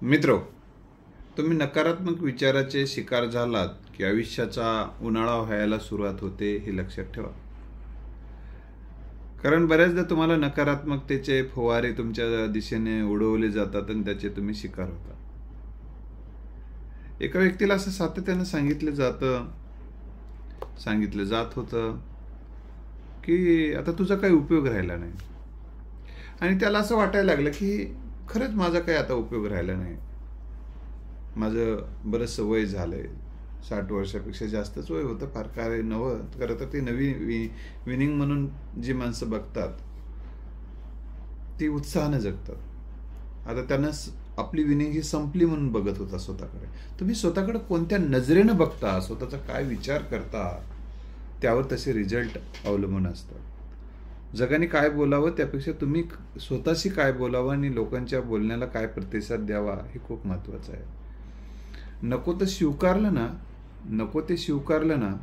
मित्रो, तुम्ही नकारात्मक विचाराचे शिकार झालात की आयुष्याचा उन्हाळा व्हायला सुरुवात होते हे लक्षात ठेवा. कारण बऱ्याचदा तुम्हाला नकारात्मकतेचे फवारे तुमच्या दिशेने उडवले जातात आणि त्याचे तुम्ही शिकार होता. एका व्यक्तीला असं सातत्याने सांगितलं जात होतं की आता तुझा काही उपयोग राहिला नाही, आणि त्याला असं वाटायला लागलं की खरंच माझा काही आता उपयोग राहिला नाही. माझं बरंचसं वय झालंय, 60 वर्षापेक्षा जास्तच वय होतं. फार काय नवं खरं तर ते नवी विनिंग म्हणून जी माणसं बघतात ती उत्साहानं जगतात. आता त्यांना आपली विनिंग ही संपली म्हणून बघत होता स्वतःकडे. तुम्ही स्वतःकडे कोणत्या नजरेनं बघता, स्वतःचा काय विचार करता, त्यावर तसे रिझल्ट अवलंबून असतात. जगाने काय बोलावं त्यापेक्षा तुम्ही स्वतःशी काय बोलावं आणि लोकांच्या बोलण्याला काय प्रतिसाद द्यावा हे खूप महत्त्वाचं आहे. नको ते स्वीकारलं ना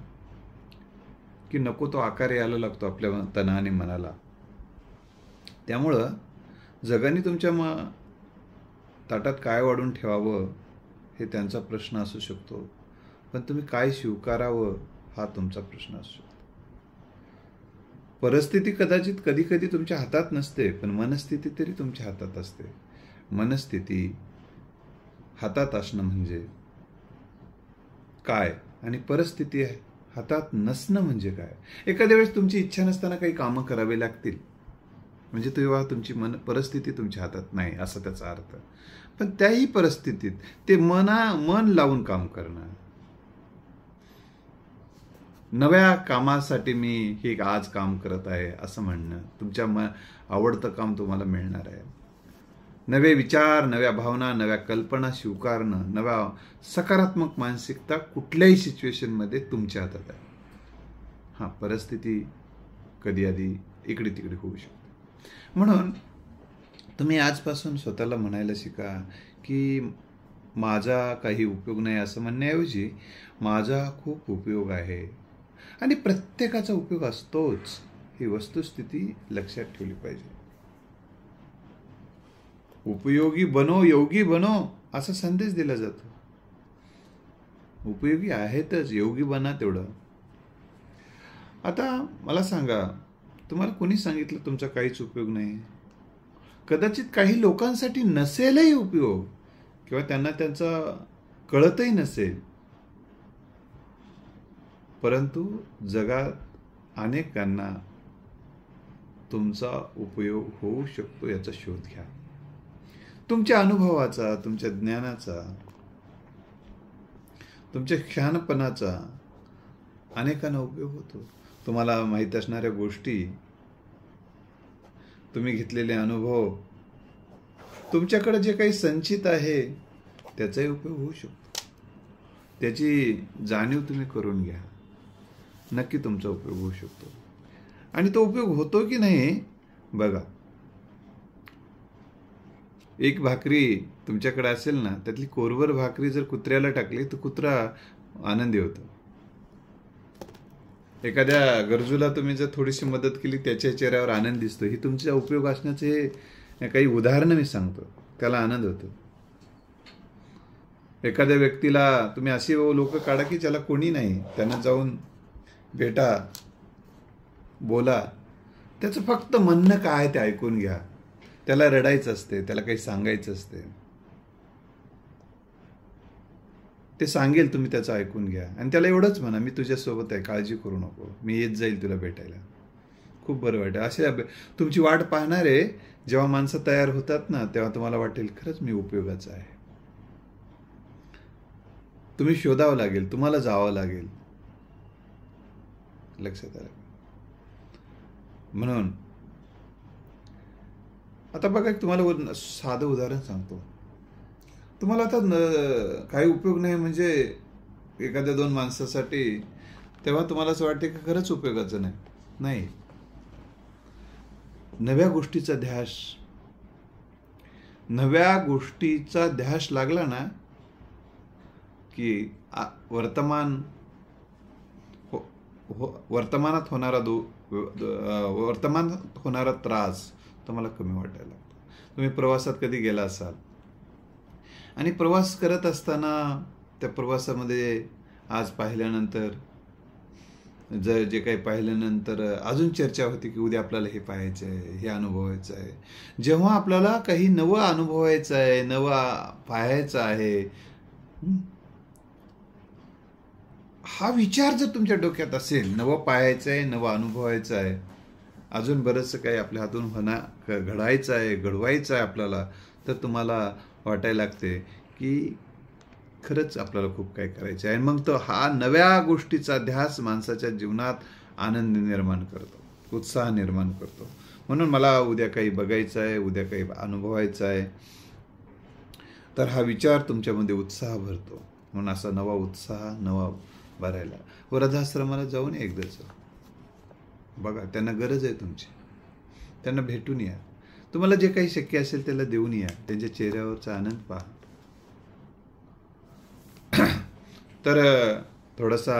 की नको तो आकार यायला लागतो आपल्या तनाने मनाला. त्यामुळं जगाने तुमच्या ताटात काय वाढून ठेवावं हे त्यांचा प्रश्न असू शकतो, पण तुम्ही काय स्वीकारावं हा तुमचा प्रश्न असू शकतो. परिस्थिती कदाचित कधी कधी तुमच्या हातात नसते, पण मनस्थिती तरी तुमच्या हातात असते. मनस्थिती हातात असणं म्हणजे काय आणि परिस्थिती हातात नसणं म्हणजे काय. एखाद्या वेळेस तुमची इच्छा नसताना काही कामं करावे लागतील, म्हणजे तेव्हा तुमची परिस्थिती तुमच्या हातात नाही असं त्याचा अर्थ. पण त्याही परिस्थितीत ते मन लावून काम करणं, नव्या कामासाठी मी हे आज काम करत आहे असं म्हणणं, तुमच्या आवडतं काम तुम्हाला मिळणार आहे. नवे विचार, नव्या भावना, नव्या कल्पना स्वीकारणं, नव्या सकारात्मक मानसिकता कुठल्याही सिच्युएशनमध्ये तुमच्या हातात आहे. हां, परिस्थिती कधी आधी इकडे तिकडे होऊ शकते. म्हणून तुम्ही आजपासून स्वतःला म्हणायला शिका की माझा काही उपयोग नाही असं म्हणण्याऐवजी माझा खूप उपयोग आहे, आणि प्रत्येकाचा उपयोग असतोच ही वस्तुस्थिती लक्षात ठेवली पाहिजे. उपयोगी बनो, योगी बनो असा संदेश दिला जातो. उपयोगी आहेतच, योगी बना तेवढं. आता मला सांगा, तुम्हाला कोणी सांगितलं तुमचा काहीच उपयोग नाही? कदाचित काही लोकांसाठी नसेलही उपयोग, किंवा त्यांना त्यांचा कळतही नसेल, परंतु जगात अनेकांना तुमचा उपयोग होऊ शकतो याचा शोध घ्या. तुमच्या अनुभवाचा, तुमच्या ज्ञानाचा, तुमच्या शहाणपणाचा अनेकांना उपयोग होतो. तुम्हाला माहीत असणाऱ्या गोष्टी, तुम्ही घेतलेले अनुभव, तुमच्याकडे जे काही संचित आहे त्याचाही उपयोग होऊ शकतो. त्याची जाणीव तुम्ही करून घ्या. नक्की तुमचा उपयोग होऊ शकतो. आणि तो उपयोग होतो की नाही बघा. एक भाकरी तुमच्याकडे असेल ना, त्यातली कोरभर भाकरी जर कुत्र्याला टाकली तर कुत्रा आनंदी होतो. एखाद्या गरजूला तुम्ही जर थोडीशी मदत केली, त्याच्या चेहऱ्यावर आनंद दिसतो. ही तुमचा उपयोग असण्याचे काही उदाहरणं मी सांगतो. त्याला आनंद होतो. एखाद्या व्यक्तीला तुम्ही अशी लोक काढा की ज्याला कोणी नाही, त्यांना जाऊन भेटा, बोला, त्याचं फक्त म्हणणं काय ते ऐकून घ्या. त्याला रडायचं असते, त्याला काही सांगायचं असते, ते सांगेल, तुम्ही त्याचं ऐकून घ्या. आणि त्याला एवढंच म्हणा, मी तुझ्यासोबत आहे, काळजी करू नको, मी येत जाईल तुला भेटायला, खूप बरं वाटेल. असे तुमची वाट पाहणारे जेव्हा माणसं तयार होतात ना, तेव्हा तुम्हाला वाटेल खरंच मी उपयोगाचं आहे. तुम्ही शोधावं लागेल, तुम्हाला जावं लागेल. लक्षात आलं? म्हणून आता बघा, तुम्हाला साधं उदाहरण सांगतो. तुम्हाला आता काही उपयोग नाही म्हणजे एखाद्या 2 माणसासाठी, तेव्हा तुम्हाला असं वाटते की खरंच उपयोगाचं नाही. नव्या गोष्टीचा ध्यास लागला ना की वर्तमानात होणारा त्रास तुम्हाला कमी वाटायला लागतो. तुम्ही प्रवासात कधी गेला असाल आणि प्रवास करत असताना त्या प्रवासामध्ये आज पाहिल्यानंतर जे काही पाहिल्यानंतर अजून चर्चा होती की उद्या आपल्याला हे पाहायचं आहे, हे अनुभवायचं आहे. जेव्हा आपल्याला काही नवं अनुभवायचं आहे, नवं पाहायचं आहे, हा विचार जर तुमच्या डोक्यात असेल, नवं पाहायचं आहे, नवं अनुभवायचं आहे, अजून बरंचसं काही आपल्या हातून घडायचं आहे, घडवायचं आहे आपल्याला, तर तुम्हाला वाटायला लागते की खरंच आपल्याला खूप काही करायचं आहे. आणि मग तो हा नव्या गोष्टीचा ध्यास माणसाच्या जीवनात आनंद निर्माण करतो, उत्साह निर्माण करतो. म्हणून मला उद्या काही बघायचं आहे, उद्या काही अनुभवायचं आहे, तर हा विचार तुमच्यामध्ये उत्साह भरतो. म्हणून असा नवा उत्साह नवा भरायला वृद्धाश्रमाला जाऊन एकदाच बघा, त्यांना गरज आहे तुमची. त्यांना भेटून या, तुम्हाला जे काही शक्य असेल त्याला देऊन या, त्यांच्या चेहऱ्यावरचा आनंद पहा. तर थोडासा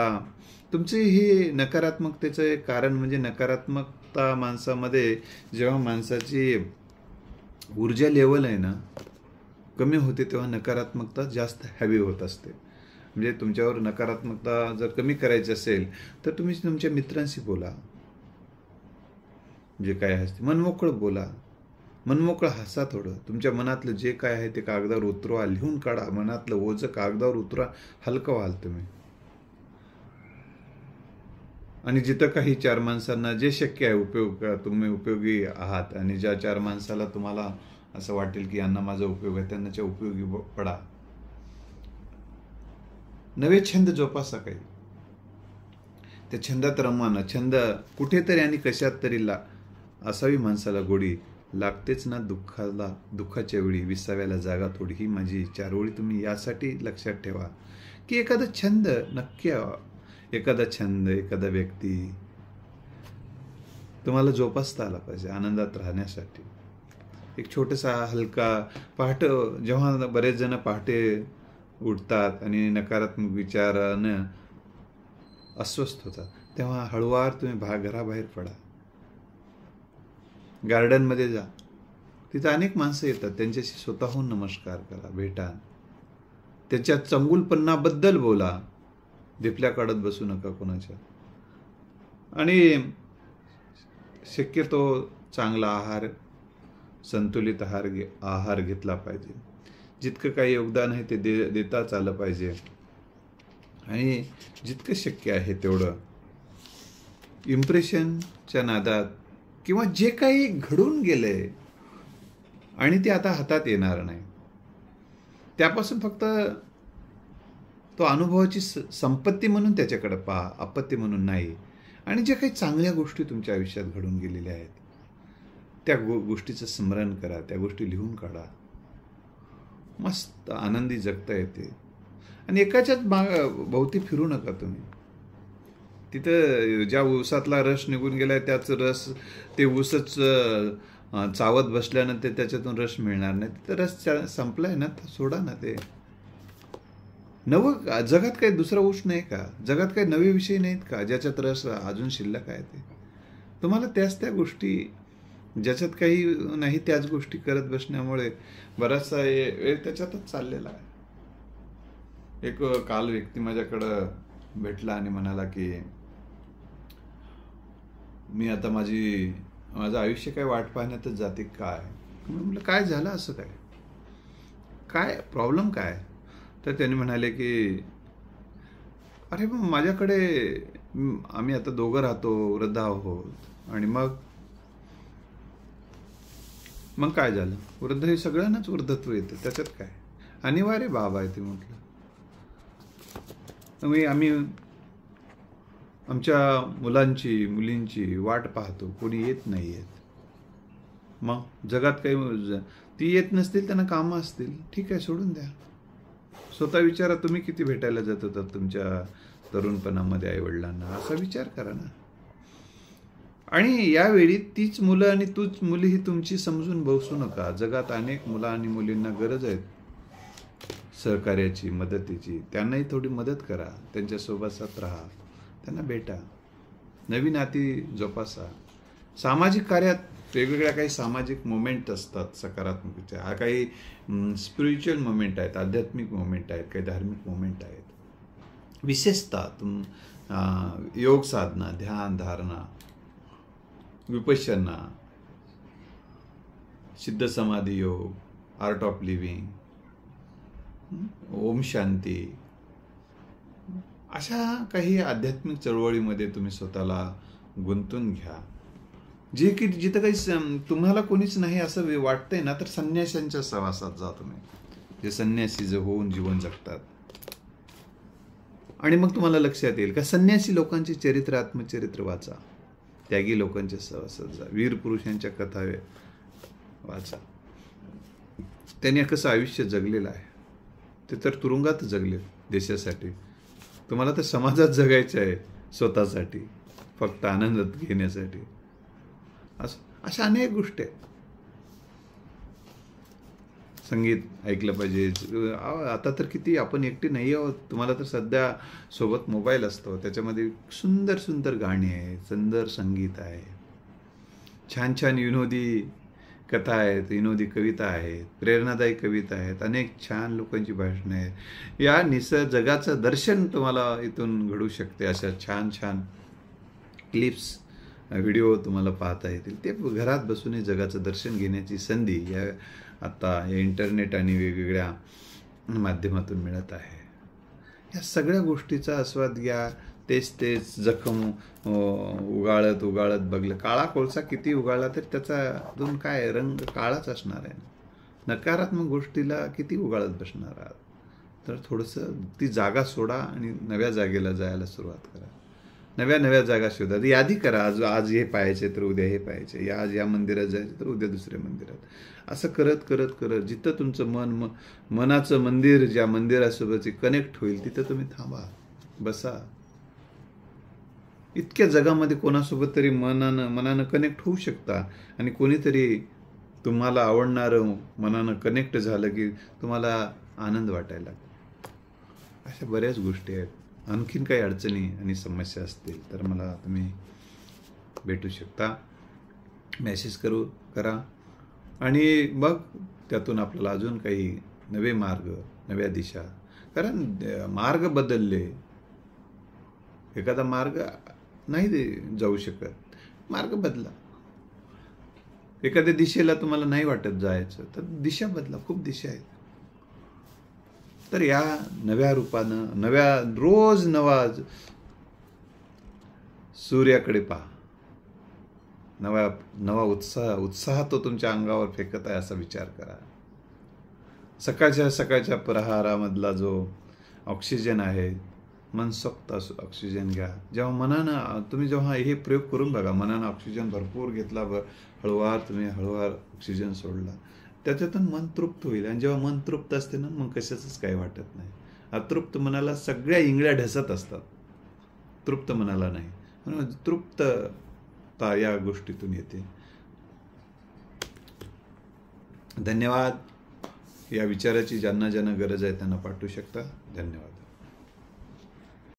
तुमची ही नकारात्मकतेचं एक कारण म्हणजे नकारात्मकता माणसामध्ये जेव्हा माणसाची ऊर्जा लेवल आहे ना कमी होते, तेव्हा नकारात्मकता जास्त हॅवी होत असते. म्हणजे तुमच्यावर नकारात्मकता जर कमी करायची असेल तर तुम्ही तुमच्या मित्रांशी बोला, जे काय असते मनमोकळं बोला, मनमोकळं हसा. थोडं तुमच्या मनातलं जे काय आहे ते कागदावर उतरवा, लिहून काढा. मनातलं ओझं कागदावर उतरा, हलकं व्हाल तुम्ही. आणि जिथं काही चार माणसांना जे शक्य आहे तुम्ही उपयोगी आहात, आणि ज्या चार माणसाला तुम्हाला असं वाटेल की यांना माझा उपयोग आहे, त्यांच्या उपयोगी पडा. नवे छंद जोपासा काही, त्या छंदात रमवाना. छंद कुठेतरी आणि कशात तरी असावी माणसाला गोडी. लागतेच ना दुःखाच्या वेळी, विसाव्याला जागा थोडी. ही माझी 4 ओळी तुम्ही यासाठी लक्षात ठेवा की एखादा छंद नक्की, एखादा छंद, एखादा व्यक्ती तुम्हाला जोपासता आला पाहिजे आनंदात राहण्यासाठी. एक छोटासा हलका पहाटे, जेव्हा बरेच जण पहाटे उठतात आणि नकारात्मक विचारानं अस्वस्थ होतात, तेव्हा हळूवार तुम्ही घराबाहेर पडा, गार्डनमध्ये जा. तिथं अनेक माणसं येतात, त्यांच्याशी स्वतःहून नमस्कार करा, भेटा, त्यांच्या चंगुलपणाबद्दल बोला. धिपल्या काढत बसू नका कोणाच्या. आणि शक्यतो चांगला आहार, संतुलित आहार घेतला पाहिजे. जितकं काही योगदान आहे ते देताच आलं पाहिजे. आणि जितकं शक्य आहे तेवढं इम्प्रेशनच्या नादात किंवा जे काही घडून गेलंय आणि ते आता हातात येणार नाही, त्यापासून फक्त तो अनुभवाची संपत्ती म्हणून त्याच्याकडे पहा, आपत्ती म्हणून नाही. आणि जे काही चांगल्या गोष्टी तुमच्या आयुष्यात घडून गेलेल्या आहेत त्या गोष्टीचं स्मरण करा, त्या गोष्टी लिहून काढा. मस्त आनंदी जगता येते. आणि एकाच्याच भोवती फिरू नका तुम्ही. तिथं ज्या ऊसातला रस निघून गेलाय त्याच रस, ते ऊसच चावत बसल्यानंतर त्याच्यातून रस मिळणार नाही. तिथं रस संपलाय ना, तर सोडा ना ते. नवं जगात काही दुसरा ऊस नाही का? जगात काही नवे विषय नाहीत का ज्याच्यात रस अजून शिल्लक आहे? ते तुम्हाला त्या गोष्टी ज्याच्यात काही नाही त्याच गोष्टी करत बसण्यामुळे बराचसा वेळ त्याच्यातच चाललेला आहे. एक काल व्यक्ती माझ्याकडं भेटला आणि म्हणाला की मी आता माझं आयुष्य काय वाट पाहण्यातच जाते काय? म्हटलं काय झालं, असं काय प्रॉब्लेम काय? तर त्यांनी म्हणाले की अरे माझ्याकडे आम्ही आता दोघं राहतो, वृद्ध आहोत, आणि मग काय झालं? वृद्ध हे सगळ्यांनाच वृद्धत्व येतं, त्याच्यात काय अनिवार्य बाब आहे ते. म्हटलं आम्ही आमच्या मुलांची मुलींची वाट पाहतो, कोणी येत नाही आहेत. मग जगात काही ती येत नसतील, त्यांना कामं असतील, ठीक आहे, सोडून द्या. स्वतः विचारा, तुम्ही किती भेटायला जात होता तुमच्या तरुणपणामध्ये आईवडिलांना? असा विचार करा ना. आणि यावेळी तीच मुलं आणि तूच मुली ही तुमची समजून बसू नका. जगात अनेक मुलं आणि मुलींना गरज आहे सहकार्याची, मदतीची. त्यांनाही थोडी मदत करा, त्यांच्या सोबत राहा, त्यांना भेटा, नवीन नाती जोपासा. सामाजिक कार्यात वेगवेगळ्या काही सामाजिक मोमेंट असतात सकारात्मकच्या, काही स्पिरिच्युअल मोमेंट आहेत, आध्यात्मिक मोमेंट आहेत, काही धार्मिक मोमेंट आहेत. विशेषतः योग साधना, ध्यान धारणा, विपश्यना, सिद्ध समाधी योग, art of living, Om Shanti, अशा काही आध्यात्मिक चळवळीमध्ये तुम्ही स्वतःला गुंतून घ्या. जे की जिथं काही तुम्हाला कोणीच नाही असं वाटतंय ना, तर संन्याशांच्या सहवासात जा तुम्ही, जे संन्यासी जे होऊन जीवन जगतात. आणि मग तुम्हाला लक्षात येईल का संन्यासी लोकांचे चरित्र, आत्मचरित्र वाचा, त्यागी लोकांच्या सहवासात जा, वीर पुरुषांच्या कथा वाचा. त्यांनी कसं आयुष्य जगलेलं आहे. ते तर तुरुंगात जगले देशासाठी. तुम्हाला तर समाजात जगायचं आहे, स्वतःसाठी, फक्त आनंद घेण्यासाठी. अशा अनेक गोष्टी आहेत. संगीत ऐकलं पाहिजे. आता तर किती आपण एकटी नाही आहोत. तुम्हाला तर सध्या सोबत मोबाईल असतो, त्याच्यामध्ये सुंदर सुंदर गाणी आहेत, सुंदर संगीत आहे, छान छान विनोदी कथा आहेत, विनोदी कविता आहेत, प्रेरणादायी कविता आहेत, अनेक छान लोकांची भाषणं आहेत. या जगाचं दर्शन तुम्हाला इथून घडू शकते. अशा छान छान क्लिप्स, व्हिडिओ तुम्हाला पाहता येतील. ते घरात बसूनही जगाचं दर्शन घेण्याची संधी आता या इंटरनेट आणि वेगवेगळ्या माध्यमातून मिळत आहे. या सगळ्या गोष्टीचा आस्वाद घ्या. तेच जखम उगाळत बघलं. काळा कोळसा किती उगाळला तरी त्याचा अजून काय रंग काळाच असणार आहे. नकारात्मक गोष्टीला किती उगाळत बसणार आहात. तर थोडंसं ती जागा सोडा आणि नव्या जागेला जायला सुरुवात करा. नव्या जागा शोधा. यादी करा. आज हे पाहायचे तर उद्या हे पाहायचे, आज या मंदिरात जायचे तर उद्या दुसऱ्या मंदिरात. असं करत जिथं तुमचं मनाचं मंदिर, ज्या मंदिरासोबतची कनेक्ट होईल तिथं तुम्ही थांबा, बसा. इतक्या जगामध्ये कोणासोबत तरी मनानं कनेक्ट होऊ शकता. आणि कोणीतरी तुम्हाला आवडणारं मनानं कनेक्ट झालं की तुम्हाला आनंद वाटायला लागतो. अशा बऱ्याच गोष्टी आहेत. आणखीन काही अडचणी आणि समस्या असतील तर मला तुम्ही भेटू शकता, मेसेज करा. आणि मग त्यातून आपल्याला अजून काही नवे मार्ग, नव्या दिशा. कारण मार्ग बदलले, एखादा मार्ग नाही जाऊ शकत, मार्ग बदला. एखाद्या दिशेला तुम्हाला नाही वाटत जायचं तर दिशा बदला. खूप दिशा आहेत. तर या नव्या रूपानं रोज नवा सूर्याकडे पहा. नवा उत्साह तो तुमच्या अंगावर फेकत आहे असा विचार करा. सकाळच्या प्रहारामधला जो ऑक्सिजन आहे, मनसोक्त ऑक्सिजन घ्या. तुम्ही जेव्हा हे प्रयोग करून बघा, मनानं ऑक्सिजन भरपूर घेतला, हळूवार ऑक्सिजन सोडला, त्याच्यातून मन तृप्त होईल. आणि जेव्हा मन तृप्त असते ना, मग कशाचंच काही वाटत नाही. अतृप्त मनाला सगळ्या इंगळ्या ढसत असतात, तृप्त मनाला नाही. म्हणून तृप्तता या गोष्टीतून येते. धन्यवाद. या विचाराची ज्यांना गरज आहे त्यांना पाठवू शकता. धन्यवाद.